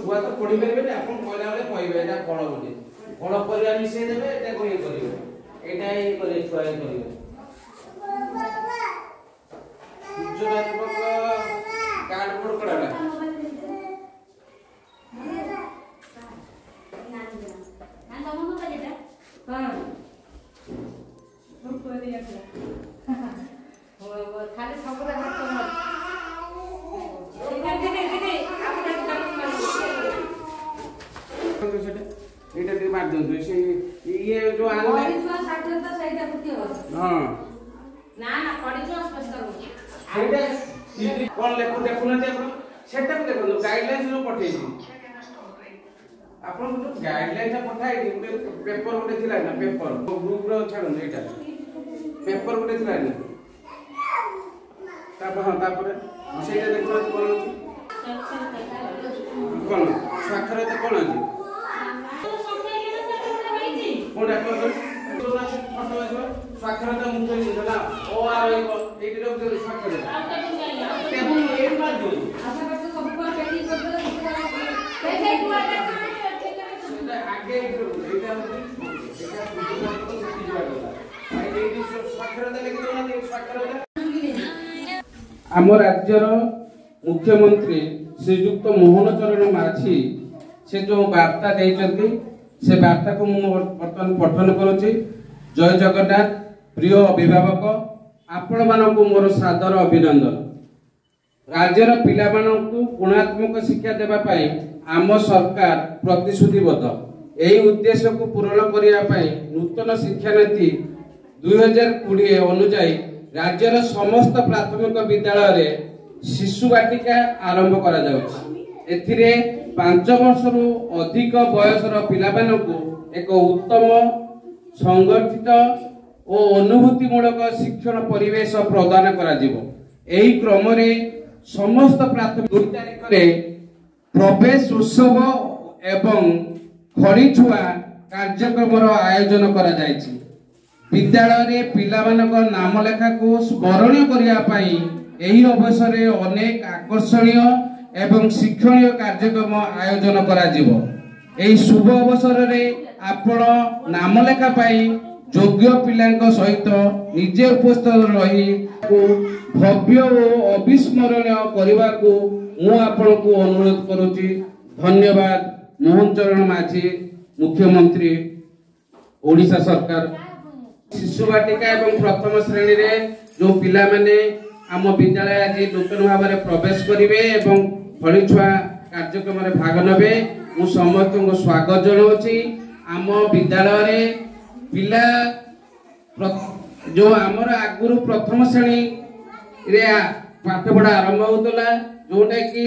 छुआ तो पढ़ी पारे आप कहला बेले कहबे एटा फल बोली फल परिया मिसई देबे एटा को ये करिवे एटा ये करे छुआ ये करिवे सूर्यनारायण कार्डबोर्ड कडाला खाली सबरे हाथ एटा दे मार दो से ये जो आन बॉडी छुआ साठता सहीटा कुती हो हां ना ना बॉडी छुआ स्पष्ट करो सेटा सीधी कोन लेखु देखु न देखो सेटा को देखो गाइडलाइंस जो पठे दी आपन जो गाइडलाइंस पठाई दी पेपर उठे थिला ना पेपर ग्रुप रो छाड़ एटा पेपर उठे थिला ना तापर हां तापर सेटा देखो कोन साक्षरता कोन अछि कोडा को फटो आजो साक्षरता मुख्य जिला ओ आर एटी रो साक्षरता तेबु ए मार दो आशा करते सब पर पेटी कर दो आगे एटा साक्षरता लेके दो ना साक्षरता आम राज्यर मुख्यमंत्री श्रीयुक्त मोहन चरण माझी से जो वार्ता देइचंती से वार्ता को मु वर्तमान पठन करुछि। जय जगन्नाथ प्रिय अभिभावक आपण मानकु मोर सादर अभिनंदन। राज्यर पिला मानकु गुणात्मक शिक्षा देबा पई आम सरकार प्रतिश्रुतिबद्ध। एही उद्देश्य को पूर्ण करिया पई नूतन शिक्षा नीति 2020 अनुसार राज्यर समस्त प्राथमिक विद्यालय रे शिशु वाटिका आरंभ करा जाउछि। एथिरे 5 वर्षरु अधिक बयसर पिलामानकु एक उत्तम संगठित और अनुभूतिमूलक शिक्षण परिवेश प्रदान करा जिवो। एही क्रम रे समस्त प्राथमिक 2 तारिख रे प्रवेश उत्सव एवं खड़ी छुआ कार्यक्रम आयोजन करा जायछि। विद्यालय रे पिलामानक नाम लेखा को स्मरणीय करिया पई एही अवसर रे अनेक आकर्षणीय एवं शिक्षणीय कार्यक्रम आयोजन करा जिवो। एही शुभ अवसर रे आपण नाम लेखा पाई योग्य पिलांक सहित निजे उपस्थित रही को भव्य और अविस्मरणीय करबा को मु आपण को अनुरोध करूची। धन्यवाद। मोहन चरण माझी मुख्यमंत्री ओडिशा सरकार। शिशु वाटिका एवं प्रथम श्रेणी रे जो पिला माने आम विद्यालय आज नूतन भाव में प्रवेश करेंगे एवं फली छुआ कार्यक्रम में भाग नेबे मु समस्त को स्वागत जनाऊँगी। आम विद्यालय रे पिला जो आमर आगुरु प्रथम श्रेणी रे पाठ पढ़ा आरंभ होता जोटा कि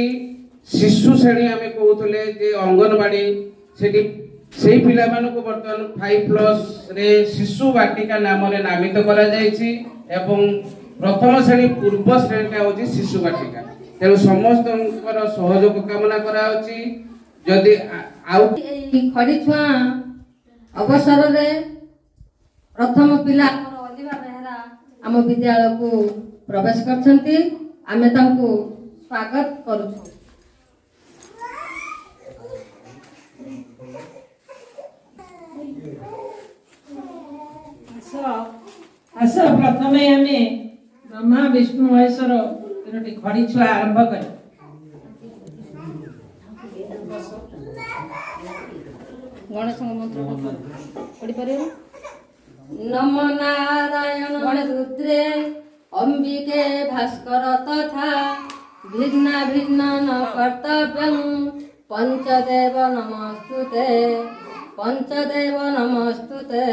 शिशु श्रेणी आम कहते जे अंगनवाड़ी से पिला मानक बर्तमान 5+ रे शिशु वाटिका नाम रे नामित करा जायछि एवं प्रथम श्रेणी पूर्व श्रेणी हूँ शिशु वाटिका। तेणु समस्त सहयोग कामना कराउछि। जदि खड़ी छुआ अवसर रे प्रथम पिला अलिभा बेहरा आम विद्यालय को प्रवेश करछंती। आमे तांको स्वागत करूछु। आस प्रथमे आमे ब्रह्मा विष्णु महेश्वर तीनोटी खड़ी छुआ आरंभ कर गणेश मंत्र पढ़ी पारे। नमो नारायण रुद्रे अंबिके भास्कर तथा भिन्न भिन्न न कर्तव्यं पंचदेव नमस्तुते पंचदेव नमस्तुते।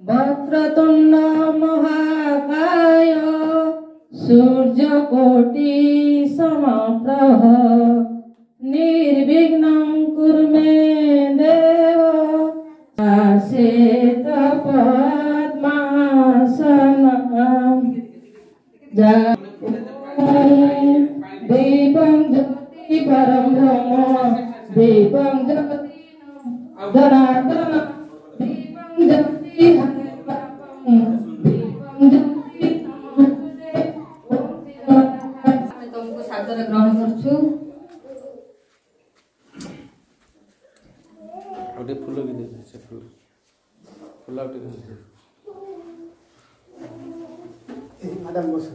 वक्रतुंड महाकाय सूर्य सूर्यकोटि समप्रभ निर्विघ्नं कुरु मे देव आसेत पद्मासनं दीपं ज्योति परं ब्रह्म दीपं ज्योति जनार्दन दीपं ज्योति तुमको सादर ग्रहण करूछु और फूल भी दे से फूल आउट मैडम बस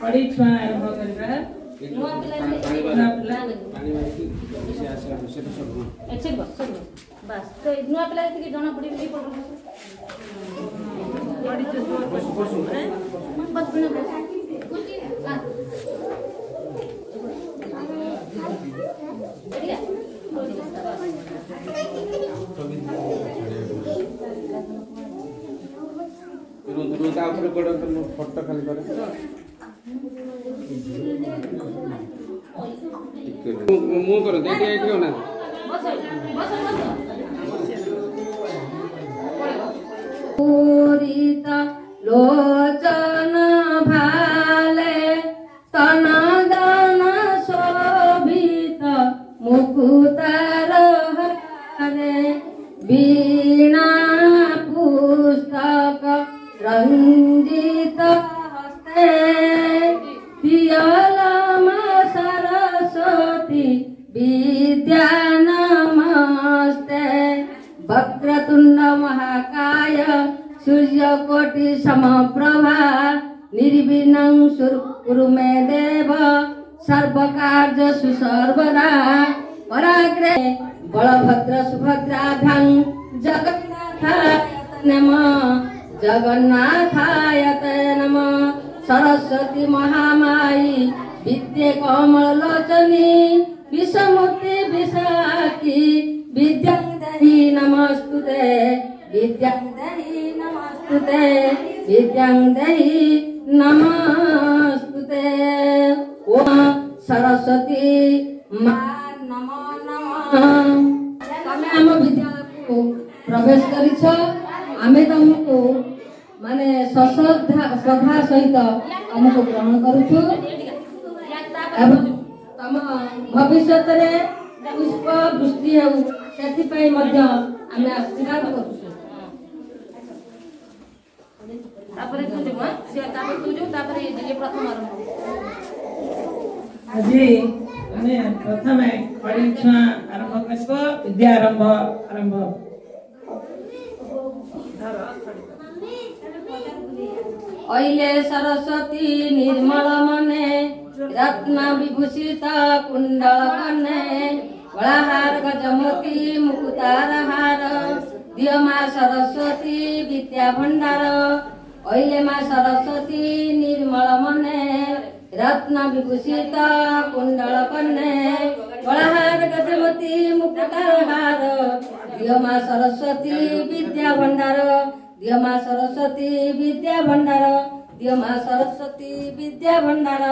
बड़ी छुआ आरंभ करबा नुआ पानी मारकी से आसे से तो सब एक्सेल बस बस तो नुआ पिला के जणा पड़ी भी पड़ बड़ी बस बिना बस ता ऊपर गोड़ तो फोटो खाली करे मुंह करो देखिए एटी हो ना पूरिता लोचन भाले तन दान शोभित मुकुतार हरे वीणा पुस्तक रंजित हस्ते पियलम सरस्वती विद्या नमस्ते वक्रतुंड महाकाय सूर्यकोटि समप्रभा निर्विघ्नं कुरु मे देव सर्वकार्येषु सर्वदा पराग्रे बलभद्र सुभद्राभ्यां जगन्नाथाय नमः सरस्वती महामाई विद्ये कमललोचनी विषमूर्ति विशाखी विद्यां देहि नमस्तुते विद्यां देहि नमस्तुते विद्यां देहि नमस्तुते ओम सरस्वती मां नमो नमः तमे हम विद्यालय को प्रवेश करिछ आमे तुमको माने श्रद्धा सहित हमको ग्रहण करूछु एवं तम भविष्य रे पुष्प वृष्टि हो सेति पई मध्य आमे आशीर्वाद करूछु तापरे तू जो से तापरे तू जो तापरे ये प्रथम आरंभ আজি আমি প্রথমে বড়ি ছুয়া আরম্ভ করব বিদ্যা আরম্ভ अहिले सरस्वती निर्मल मने रत्न विभूषित कुंडल कने कलाहार गजमोती मुकुतार हार दिय मां सरस्वती विद्या भंडार अहिले मां सरस्वती निर्मल मने रत्न विभूषित कुंडल कने कलाहार गजमोती मुकुतार हार दिय मां सरस्वती विद्या भंडार दिय मां सरस्वती विद्या भंडार दिय मां सरस्वती विद्या भंडार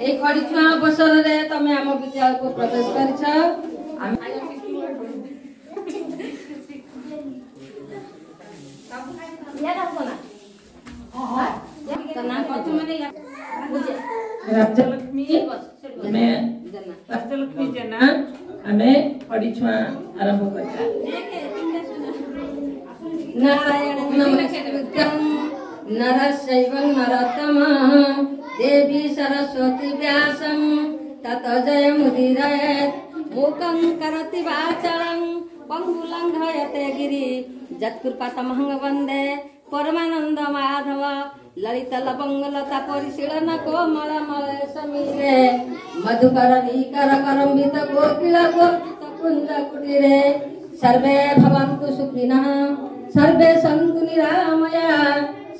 এই খড়ি ছুয়া অবসরে তুমি আম বিদ্যালয়କୁ প্রবেশ করিছ राजलक्ष्मी जेना आमे बड़ी छुआ आरंभ करबा नारायण नमस्कृत्यं नरस्यैवं नरोत्तमं देवी सरस्वती व्यासं ततो जयमुदीरयेत् मूकं करोति वाचालं पंगुलं घयते गिरि यत्कृपातमहं वन्दे परमानंद माधव ललित लवंगलता परिशीलन कोमल मलय समीरे मधुकर नीकर करम्बित कोकिल कोकित कुंज कुटीरे सर्वे भवन्तु सुखिनः सर्वे सन्तु निरामया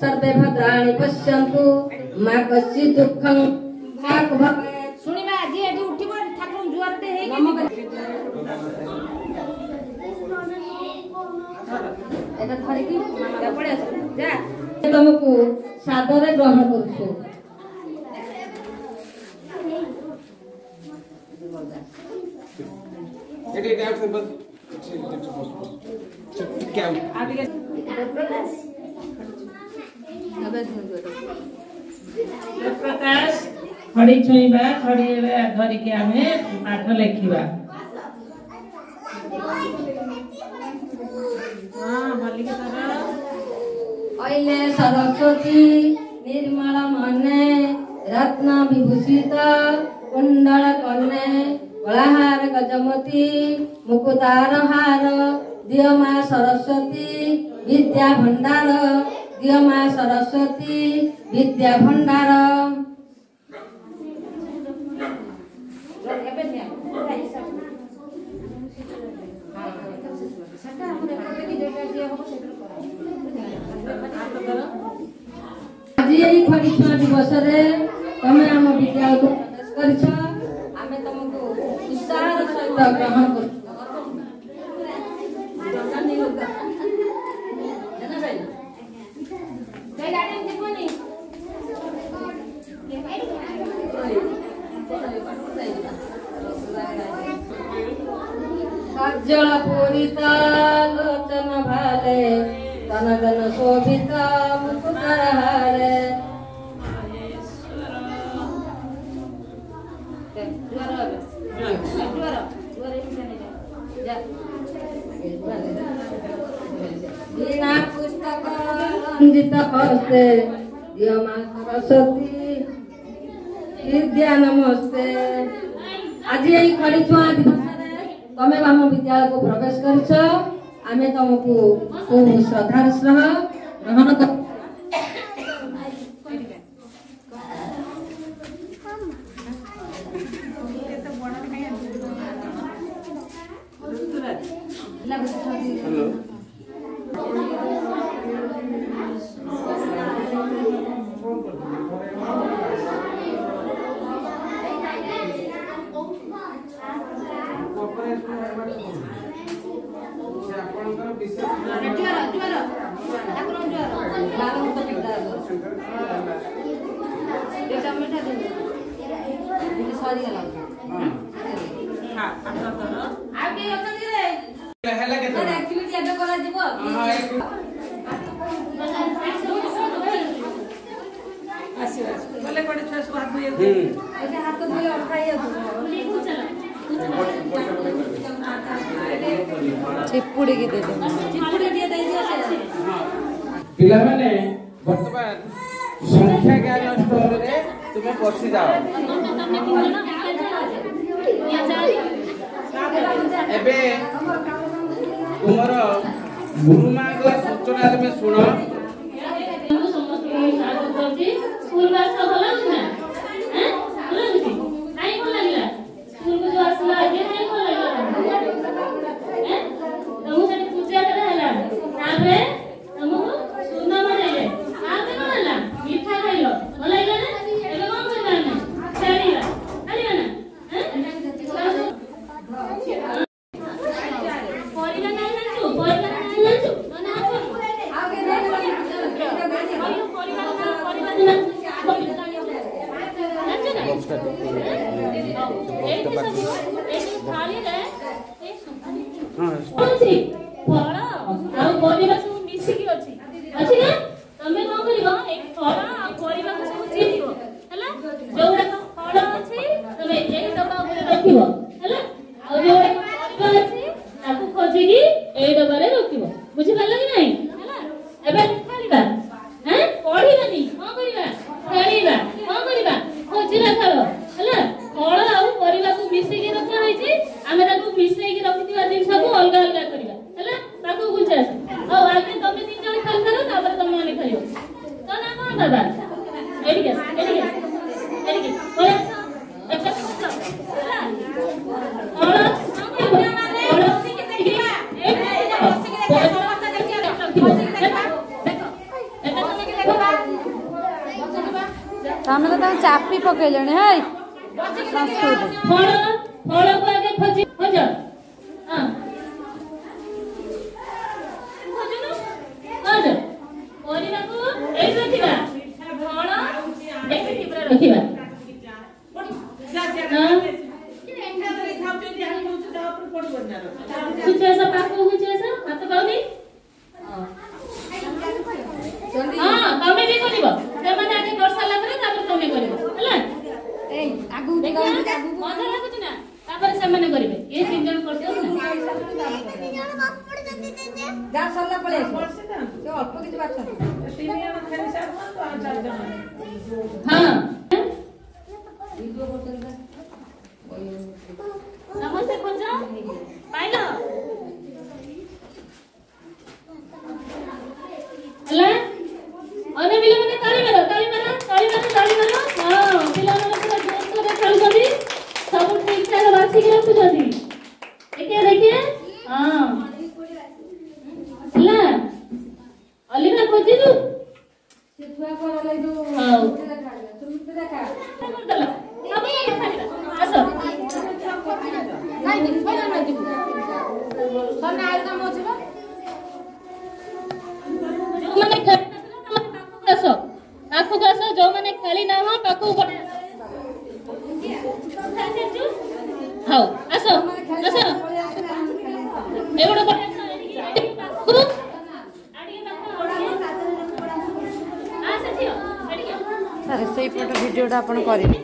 सर्वे भद्राणि पश्यन्तु मा कश्चित् दुःखं मा भवेत् सुनिबा आज एठी उठी पड़ ठाकुर जुआरते हे तुमको सादर ग्रहण करुछु प्रकाश खड़ी छुईबा खड़ी धरिके आमे पाठ लेखिबा अहिले सरस्वती निर्मल मने रत्न विभूषित कुंडल कन्ने कलाहार गजमती मुकुतार हार दिय मां सरस्वती विद्या भंडार दिय मां सरस्वती विद्या भंडार आज यही खड़ीछुआ दिवस रे तमे आम विद्यालय को प्रवेश करिछ आमे तुमको उत्साह सहित ग्रहण करू काजल पूरित लोचन भाले तन गन शोभित मुकुटर हारे वीणा पुस्तक रंजित हस्ते दिय मां सरस्वती विद्या नमस्ते। आज यही खड़ीछुआ दिवस तमे आम विद्यालय को प्रवेश करिछ आमे तुमको खूब श्रद्धार सह ग्रहण कर चिपुड़ी की दे दे चिपुड़ी दिए दे दिए पिला माने वर्तमान संख्या ज्ञान स्टोर रे तुमे बसी जाओ एबे तुमर गुरुमा को सूचना तुमे सुनो स्कूल बास तो भला ना हैं भला नहीं नहीं भला लागला स्कूल को जो आसला आगे नहीं भला लागला हैं तमु से पूजा करे हला तापरे तमु सुना मरेले आगे न हला मीठा खाइलो भला लागला ना एबे कोन करबा ना छाड़ीला छाड़ीला ना हैं परिला नहीं नाचू परिला नहीं नाचू मना आगे नहीं परिला परिला बुझिपार कि नहीं एबे खेलिबा हैं पढ़िबानी कोन करिबा खेलिबा कोन करिबा खोजिला खेल हला फल आ परिबा को मिसै के रखा होई छी आमे ताको मिसै के रखिथिबा दिन सब अलग अलग करिबा हला ताको गुंजास आ आगे तमे तीन जण खेल करो तापर तमे माने खेलियो तो ना कोन बाबा एडी के बोले एक हला और तमे तो चापी पकेलने है फल फल को आगे खोज खोज हां खोजनु खोज परिवा को एई रखिबा फल एई पूरा रखिबा हां कुछ ऐसा पाको कुछ ऐसा हाथ पाउनी हां तमे भी करिवो तमे आगे कर साला करे तापर तमे करिवो हला ए आगु मजा लागुछ ना तापर से माने करिवे ए तीन जन करते ना जा सरला पळे से अल्प किछ बात तीन जन खाली साथ तो आ चार जन हां वीडियो करते नमस्ते खोज पाइलो हला अने बिले माने ताली मारो हां बिले माने पूरा जोर से खेल गली सब ठीक ठाक बाछी के रखु जदी देखिए हां हला अलिना खोजिलु से छुआ कर लई दो हां सुन देखा कर दला अब ये खालिबा आसो নাই নি ছয় না দিব সনা আইতা মছিবা जो माने खेली नथिला तमे पाखु आसो जो माने खेली ना हो पाखु पड़े हां आसो आसो एगोडो पड़े एडी पाखु आडी पाखु आसे छियो एडी सर सेई फोटो वीडियोटा आपण करिवे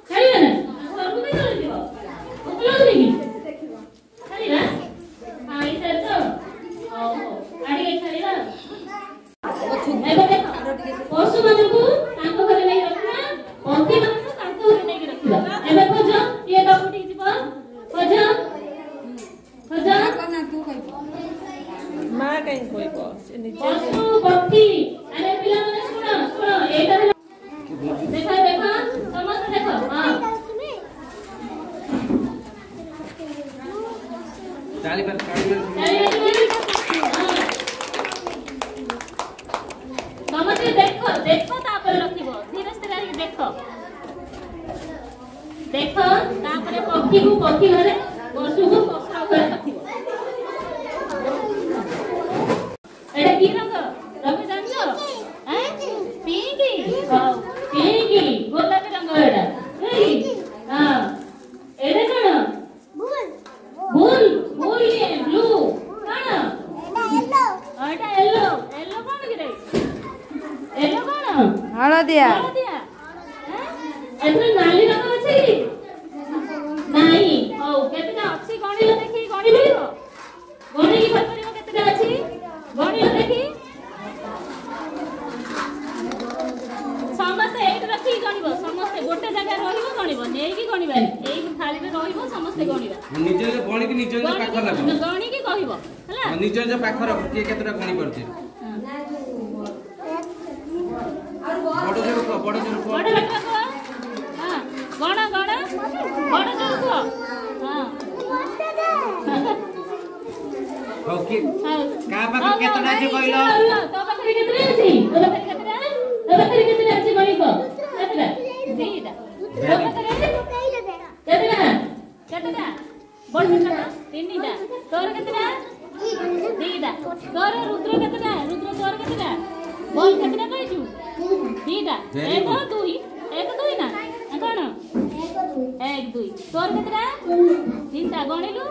खेली ना सब के कर दियो उपलो नहीं खेली ना हां इधर तो ओ आडी खेली ना एबे देखो पशु मानकु तांको घरे नै रखना पंथी मानकु तांको घरे नै रखिबा एबे खोज ये बाबूटी जिबो खोज खोज कना तू कहि मां कहीं कोई से नीचे पशु पक्षी अरे पिला माने सुनो एटा देखो समस्त देखो हां ताली पर समझे देखो देखो तापर रखिबो धीरे धीरे देखो देखो तापर पक्षी को पक्षी घरे पशु को पशु घरे रखिबो एटा की रंग जानछो हैं पिंकी हां पिंकी गोलापी रंग एटा हां एटा कोन भूल ये ब्लू कोन एटा येलो कोन कि रे येलो कोन हळदिया एतना नाली रंग अछि नाही हो केतना अछि गणिलो देखि गणिलो गणि की परियो केतना अछि गणिलो देखि समस्त एक रखी गणिबो समस्त गोटे जगह रहिबो गणिबो नेई की गणिबानी एई थाली में रहिबो समस्त गणिबा निजे गणि की निजे पाख लाग गणि की कहइबो हला निजे जे पाख रख के केतरा गणि पड़ते बड़ जोर को बड़ बेटा को हां गण बड़ जोर को हां हो के का पाख केतरा जे कहलो तो पाखरे केतरा अछि तो पाखरे केतरा अछि गणि को केतरा दीटा तो पाखरे केतरा बड़ बेटा तीनटा तोर केतरा दीटा तोर रुद्र केतरा रुद्र तोर केतरा बोल केतरा कहछु दीटा एक दुई ना कोन एक दुई तोर केतरा तीनटा गणिलु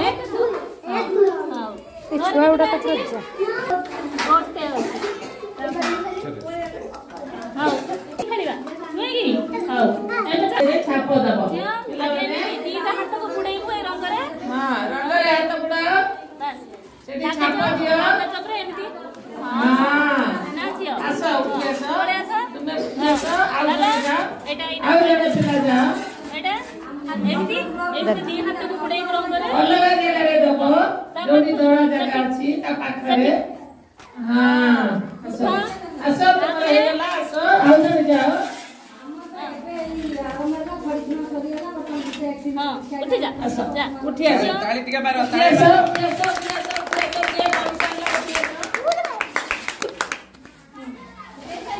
एक दु हां छुआ उडा तक छ गोटे हां खेलिबा नुई हां एबे छाप दबो दीटा हाथ को बुडैबो ए रंग रे हां रंग रे हाथ बुडाओ बस सेठी छाप दियो चक्र एमती हां नाचियो आसा उठी आसा ओरे आसा तुमे आसा आउ जा एटा आउ जने पिला जा एटा एमती दी हाथ को बुडैबो रंग रे अलग जगह रे दबो जोडी दोड़ा जगह अछि ता पाखरे हां आसा आसा तुमे हेला आसा आउ जने जाओ हां उठ जा जा उठी आसा ताली टिका मारो आसा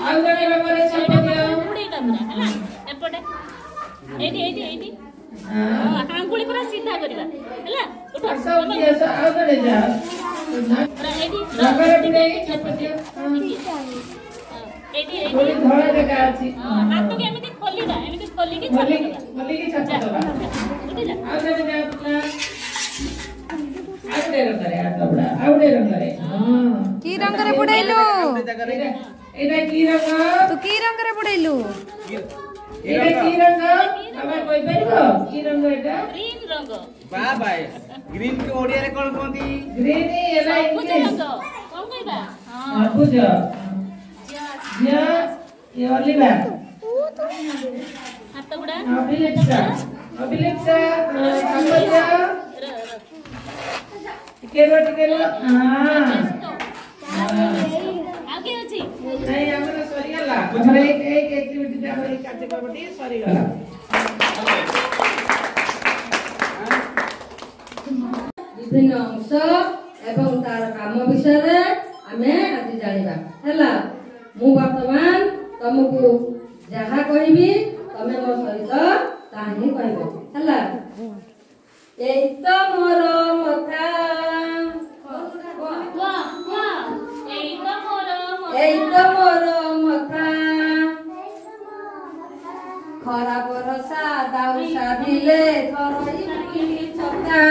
आउ जने रे परे छाप दियो बुडैटा पूरा हला एपटे एटी एटी एटी हां आंगुली पूरा सीधा करबा हैला उठ सब ये आओ करे जा पूरा एटी रंगर भी नहीं चपतिया एटी एटी थोड़ी धड़ा जगह अछि हाथ के एमिति खोलिबा एमिति खोली के खोली के छप दबा उठ जा आओ करे जा पुला आउडे रंगरे आ तबड़ा आउडे रंगरे हां की रंग रे बुड़ैलु एटा की रंग तू की रंग रे बुड़ैलु एटा की रंग हमें कोई बेरो की रंग एटा ग्रीन रंग बा भाई ग्रीन के ओडिया रे कोन कोंती ग्रीन एला बुझ इंग्लिश रंग कोन कहबा हां बुझ या ये ओलिवा हाथ गुडा अभिलेक्षा संबंधिया टिकेलो हां आगे अछि नहीं हमरा सरी गला हमरे एक एक्टिविटी ता हमरे काटे करबटी सरी गला विभिन्न अंश एवं तार काम विषय आमे आज जानिबा हैला मु वर्तमान तुमको जहा कहबी तमे मो सहित ताही कहबो हैला एई तो मोर मथा एई तो मोर मथा खरा बरसा दाउसा दिले थरई मुई छता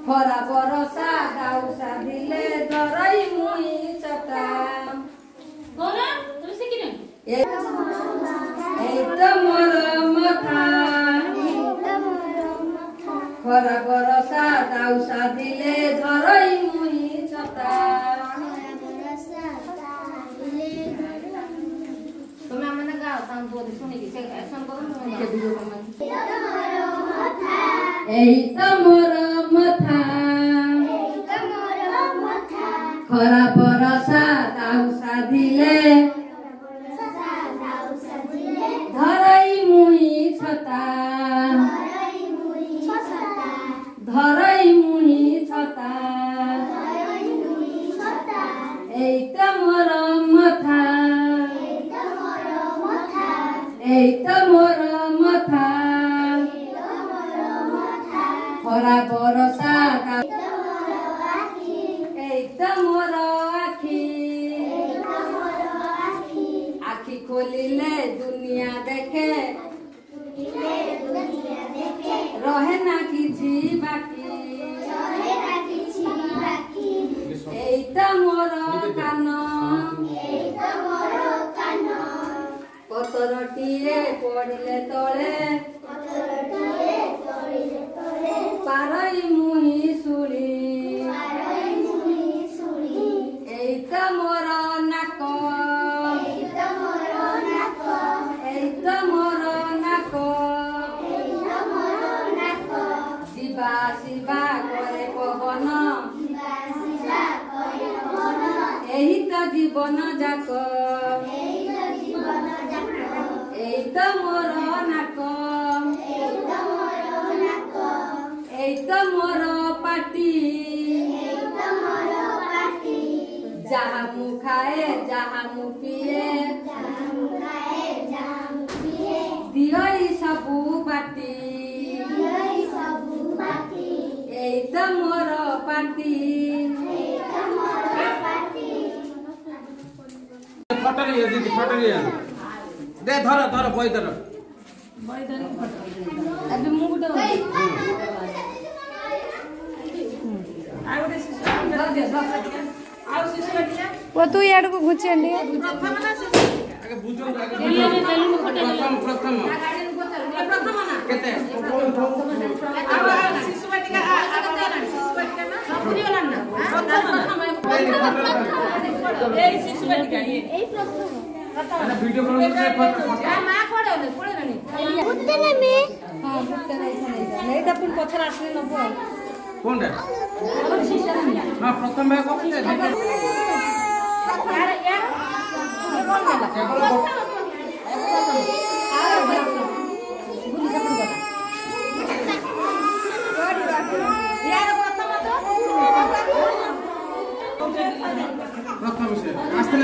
खरा बरसा दाउसा दिले थरई मुई छता एई तो मोर मथा खरा बरसा दाउसा दिले थरई मुई छता तुम्हें मैंने गाओ तान बोल सुनी कि से एक्शन करो के वीडियो कमेंट एई तो मोर मथा खरा बरसा दाउसा दिले धरई मुई छता धरई मुई छता एई तो मोर मथा एई तो मोर मथा खरा बरसा एई तो मोर आखी खोलिले दुनिया देखे रहे ना किछि बाकी एई तो मोर कान पतरटिए पड़िले तले पारई मुही सुड़ी एई तो मोर नाक एई तो मोर नाक शिवा शिवा करे पवन एही तो जीवन जाक एई तो मोर नाक एई तो मोर पाटी जहा मु खाए जहा मु पिए दिहई सबु बाटी एई तो मोर पाटी फोटो लियो दीदी फोटो लियो दे धर धर बई धर अबे मु गुटे वो तू यार को घुचेंडी आगे बुझो आगे प्रथम केते वीडियो नहीं तो पुन पछर आसले नबो कोनटा हां प्रथम भाग कोनटा यार यार कोन देला यार प्रथम प्रथम से आस्ते